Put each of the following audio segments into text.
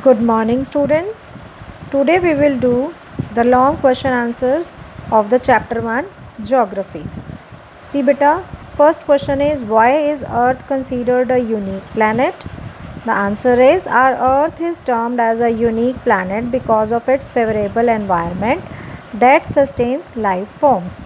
Good morning, students. Today we will do the long question answers of the chapter 1 Geography. See beta, first question is, why is Earth considered a unique planet? The answer is, our Earth is termed as a unique planet because of its favorable environment that sustains life forms.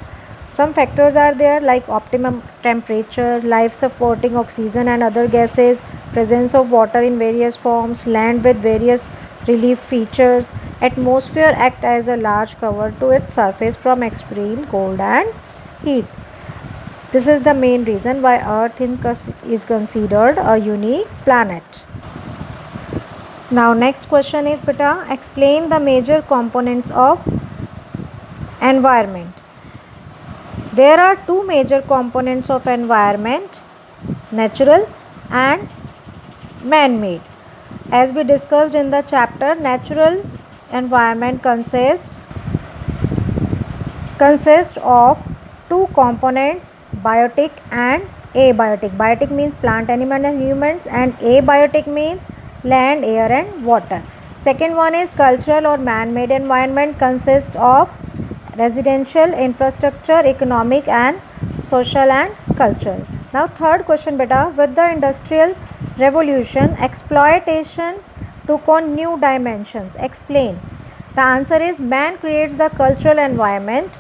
Some factors are there like optimum temperature, life supporting oxygen and other gases, presence of water in various forms, land with various relief features, atmosphere act as a large cover to its surface from extreme cold and heat. This is the main reason why Earth is considered a unique planet. Now next question is beta, explain the major components of environment. There are two major components of environment, natural and man-made. As we discussed in the chapter, natural environment consists of two components, biotic and abiotic. Biotic means plant, animal and humans, and abiotic means land, air and water. Second one is cultural or man-made environment, consists of residential, infrastructure, economic and social and cultural. Now third question beta, with the industrial revolution exploitation took on new dimensions. Explain. The answer is, man creates the cultural environment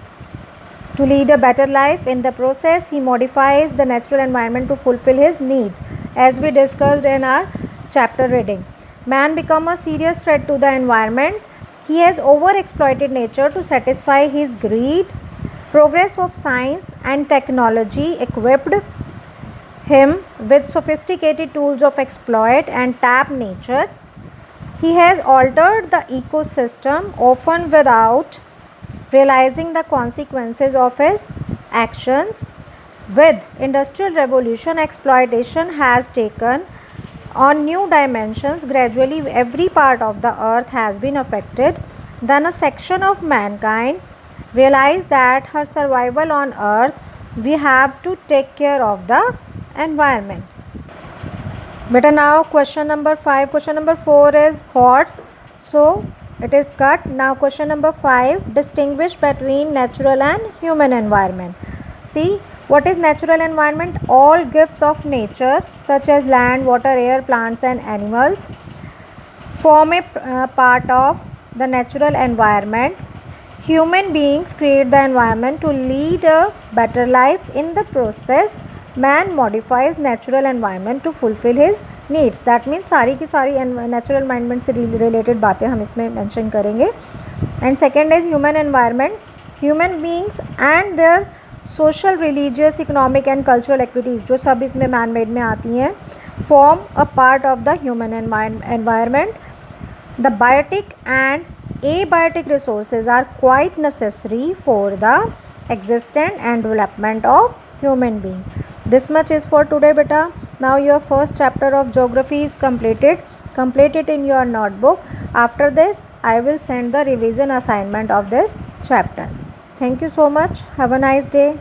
to lead a better life. In the process, he modifies the natural environment to fulfill his needs. As we discussed in our chapter reading, man become a serious threat to the environment. He has overexploited nature to satisfy his greed. Progress of science and technology equipped him with sophisticated tools of exploit and tap nature. He has altered the ecosystem, often without realizing the consequences of his actions. With industrial revolution, exploitation has taken on new dimensions. Gradually, every part of the earth has been affected. Then a section of mankind realized that her survival on earth, we have to take care of the environment. Beta, now question number 5. Question number 4 is hordes, so it is cut. Now question number 5, distinguish between natural and human environment. See, what is natural environment? All gifts of nature such as land, water, air, plants and animals form a part of the natural environment. Human beings create the environment to lead a better life. In the process, man modifies natural environment to fulfill his needs. That means सारी की सारी natural environment से related बातें हम इसमें mention करेंगे. And second is human environment. Human beings and their social, religious, economic and cultural activities, जो सब इसमें man-made में आती हैं, form a part of the human environment. The biotic and abiotic resources are quite necessary for the existence and development of human being. This much is for today beta. Now your first chapter of geography is completed. Complete it in your notebook. After this, I will send the revision assignment of this chapter. Thank you so much. Have a nice day.